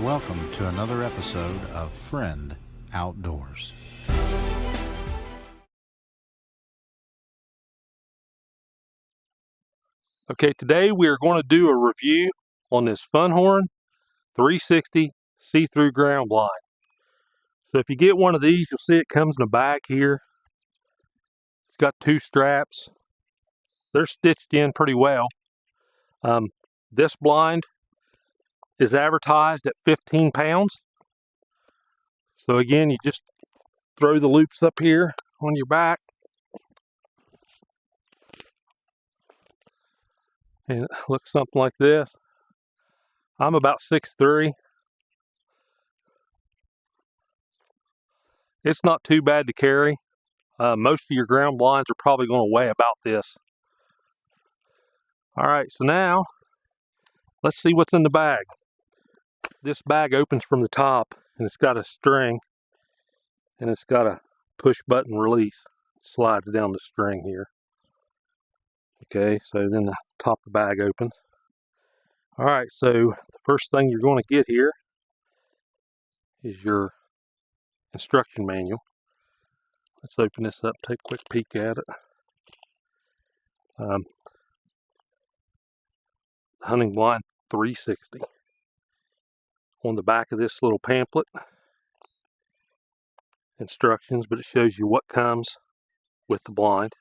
welcome to another episode of Friend Outdoors. Okay, today we are going to do a review on this Funhorun 360 see-through ground blind. So if you get one of these, you'll see it comes in a bag here. It's got two straps. They're stitched in pretty well. This blind is advertised at 15 pounds. So again, you just throw the loops up here on your back. And it looks something like this. I'm about 6'3". It's not too bad to carry. Most of your ground blinds are probably going to weigh about this. Alright, so now let's see what's in the bag. This bag opens from the top and it's got a string and it's got a push button release. It slides down the string here. Okay, so then the top of the bag opens. Alright, so the first thing you're going to get here is your instruction manual. Let's open this up, take a quick peek at it. Hunting blind 360. On the back of this little pamphlet, instructions, but it shows you what comes with the blind.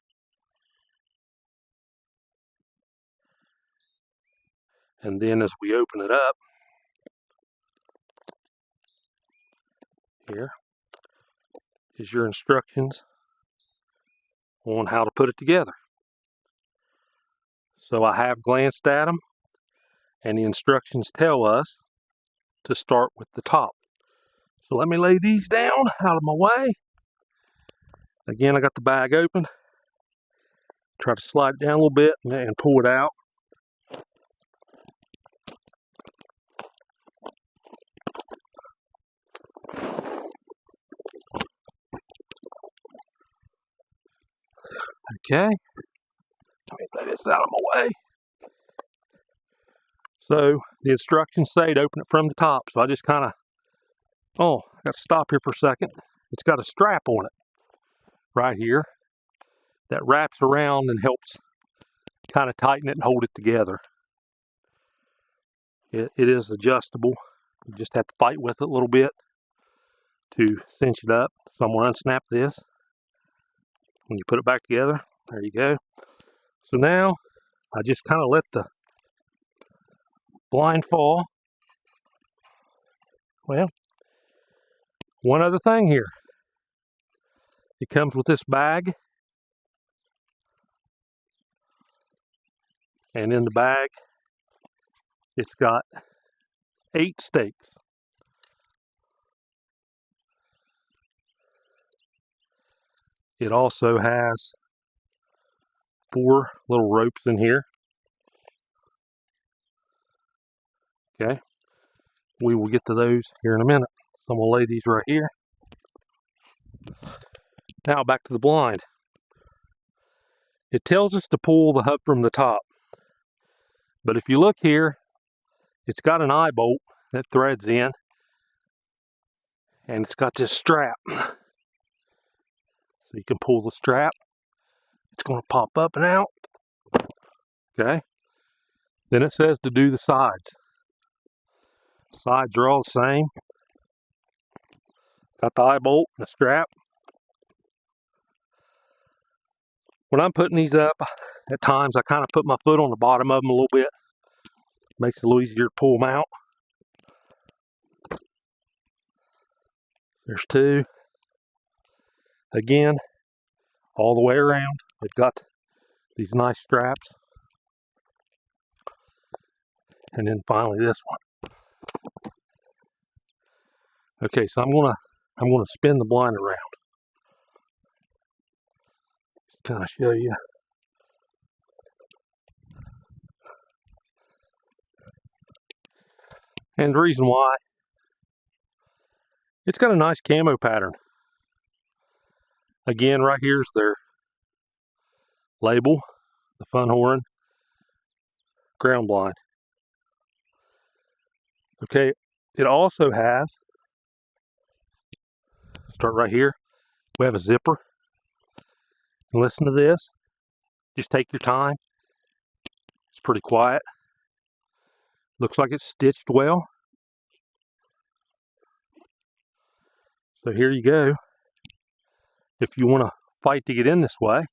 And then as we open it up, here is your instructions on how to put it together. So I have glanced at them, and the instructions tell us to start with the top. So let me lay these down out of my way. Again, I got the bag open. Try to slide it down a little bit and pull it out. Okay, let me lay this out of my way. So the instructions say to open it from the top. So I just kind of, I got to stop here for a second. It's got a strap on it right here that wraps around and helps kind of tighten it and hold it together. It is adjustable. You just have to fight with it a little bit to cinch it up. So I'm going to unsnap this. When you put it back together, there you go. So now I just kind of let the blind fall. Well, one other thing here. It comes with this bag. And in the bag, it's got 8 stakes. It also has 4 little ropes in here. Okay, we will get to those here in a minute. So I'm going to lay these right here. Now back to the blind. It tells us to pull the hub from the top. But if you look here, it's got an eye bolt that threads in. And it's got this strap. So you can pull the strap. It's going to pop up and out. Okay. Then it says to do the sides. Sides are all the same. Got the eye bolt and the strap. When I'm putting these up, at times I kind of put my foot on the bottom of them a little bit. Makes it a little easier to pull them out. There's 2. Again, all the way around, they've got these nice straps. And then finally this one. Okay, so I'm gonna spin the blind around. Just kind of show you. And the reason why, it's got a nice camo pattern. Again, right here's their label, the Funhorun ground blind. Okay, It also has, start right here, we have a zipper. And listen to this. Just take your time. It's pretty quiet. Looks like it's stitched well. So here you go. If you want to fight to get in this way.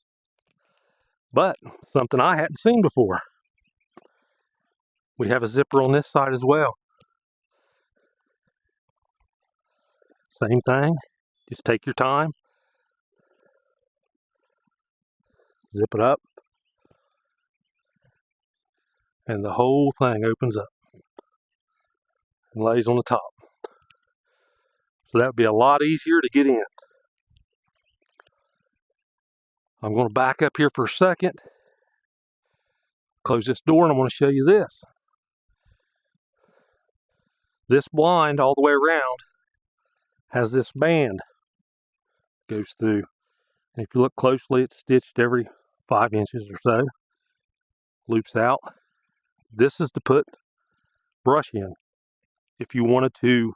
But something I hadn't seen before. We have a zipper on this side as well. Same thing. Just take your time. Zip it up. And the whole thing opens up and lays on the top. So that would be a lot easier to get in. I'm going to back up here for a second. Close this door and I'm going to show you this. This blind all the way around has this band goes through. And if you look closely, it's stitched every 5 inches or so. Loops out. This is to put brush in. If you wanted to,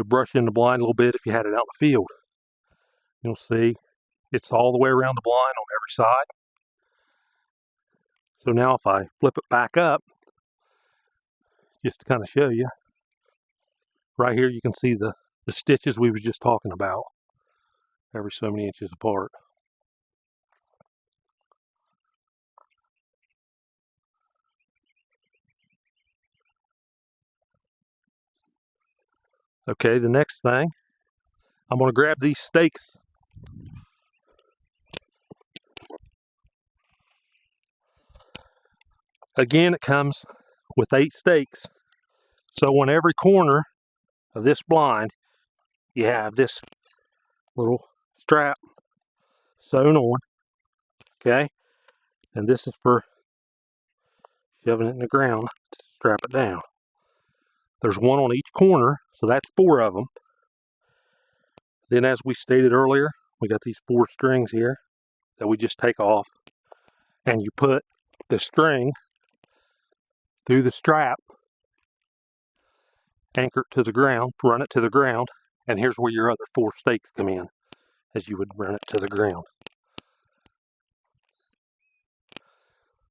brush in the blind a little bit if you had it out in the field. You'll see it's all the way around the blind on every side. So now if I flip it back up, just to kind of show you, right here you can see the stitches we were just talking about, every so many inches apart. Okay, the next thing, I'm going to grab these stakes. Again, it comes with 8 stakes. So on every corner of this blind, you have this little strap sewn on, okay? And this is for shoving it in the ground to strap it down. There's one on each corner, so that's 4 of them. Then as we stated earlier, we got these 4 strings here that we just take off, and you put the string through the strap, anchor it to the ground, run it to the ground, and here's where your other 4 stakes come in, as you would run it to the ground.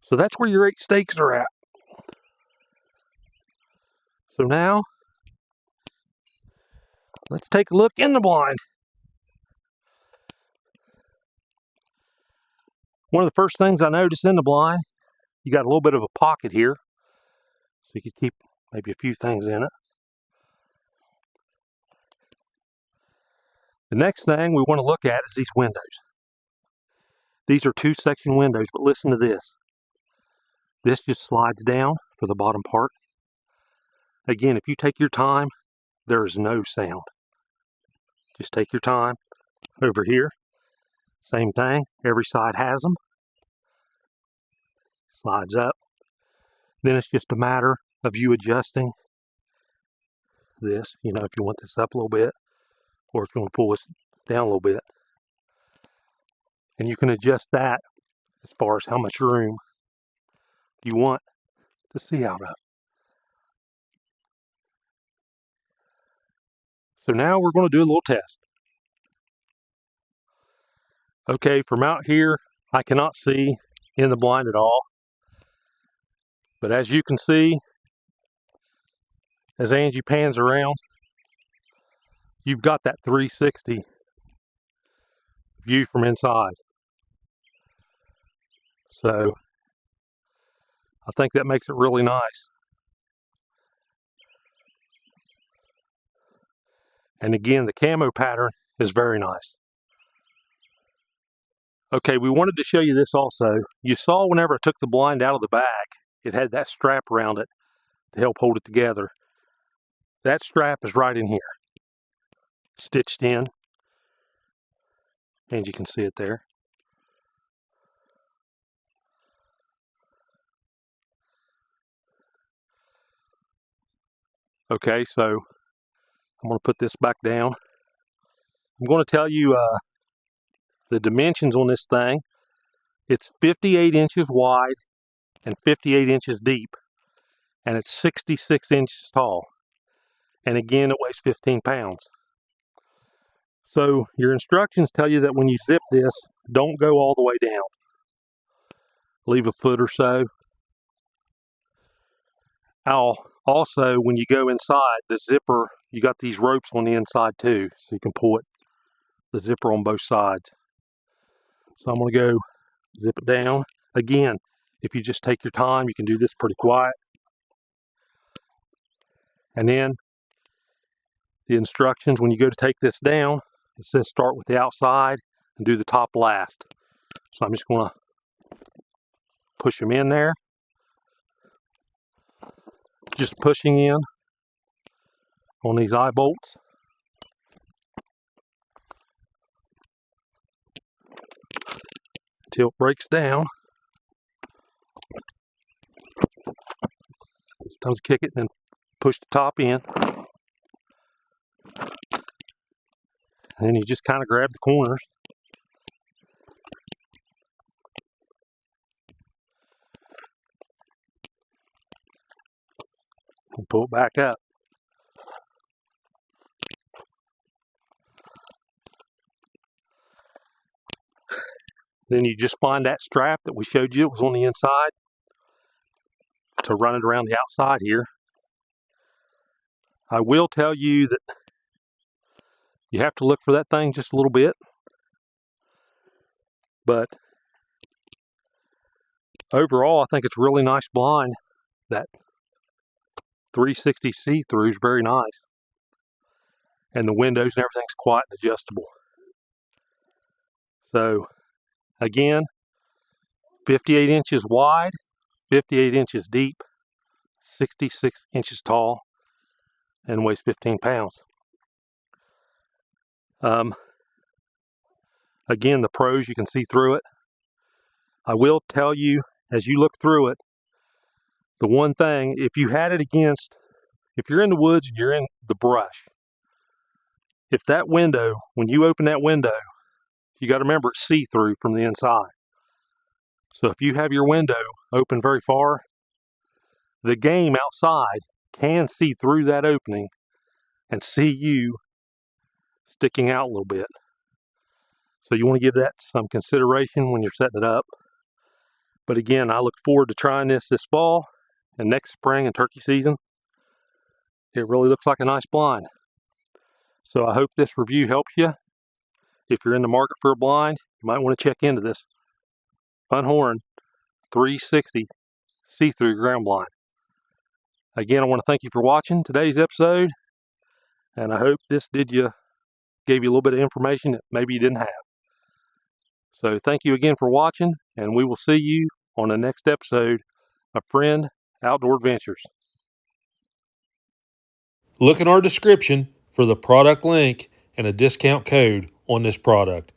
So that's where your 8 stakes are at. So now, let's take a look in the blind. One of the first things I noticed in the blind, you got a little bit of a pocket here, so you could keep maybe a few things in it. The next thing we want to look at is these windows. These are 2-section windows, but listen to this. This just slides down for the bottom part. Again, if you take your time, there is no sound. Just take your time. Over here, same thing. Every side has them. Slides up. Then it's just a matter of you adjusting this, if you want this up a little bit, or if you want to pull this down a little bit. And you can adjust that as far as how much room you want to see out of. So now we're going to do a little test. Okay, from out here, I cannot see in the blind at all. But as you can see, as Angie pans around, you've got that 360 view from inside. So I think that makes it really nice. And again, the camo pattern is very nice. Okay, we wanted to show you this also. You saw whenever I took the blind out of the bag, it had that strap around it to help hold it together. That strap is right in here, stitched in, and you can see it there. Okay, so I'm going to put this back down. I'm going to tell you the dimensions on this thing. It's 58 inches wide and 58 inches deep, and it's 66 inches tall. And again, it weighs 15 pounds. So your instructions tell you that when you zip this, don't go all the way down. Leave a foot or so. Also, when you go inside, the zipper, you got these ropes on the inside too, so you can pull the zipper on both sides. So I'm going to go zip it down. Again, if you just take your time, you can do this pretty quiet. And then the instructions, when you go to take this down, it says start with the outside and do the top last. So I'm just going to push them in there. Just pushing in on these eye bolts. Until it breaks down. Sometimes kick it and then push the top in. And then you just kind of grab the corners. And pull it back up. Then you just find that strap that we showed you, it was on the inside, to run it around the outside here. I will tell you that you have to look for that thing just a little bit, but overall I think it's a really nice blind. That 360 see-through is very nice, and the windows and everything's quite adjustable. So again, 58 inches wide, 58 inches deep, 66 inches tall, and weighs 15 pounds. Again, the pros, you can see through it. I will tell you, as you look through it, the one thing, if you had it against, if you're in the woods and you're in the brush, if that window, when you open that window, you got to remember it's see-through from the inside. So if you have your window open very far, the game outside can see through that opening and see you sticking out a little bit. So you want to give that some consideration when you're setting it up. But again, I look forward to trying this fall and next spring and turkey season. It really looks like a nice blind. So I hope this review helps you. If you're in the market for a blind, you might want to check into this Funhorun 360 see-through ground blind. Again, I want to thank you for watching today's episode, and I hope this gave you a little bit of information that maybe you didn't have. So thank you again for watching, and we will see you on the next episode of Friend Outdoor Adventures. Look in our description for the product link and a discount code on this product.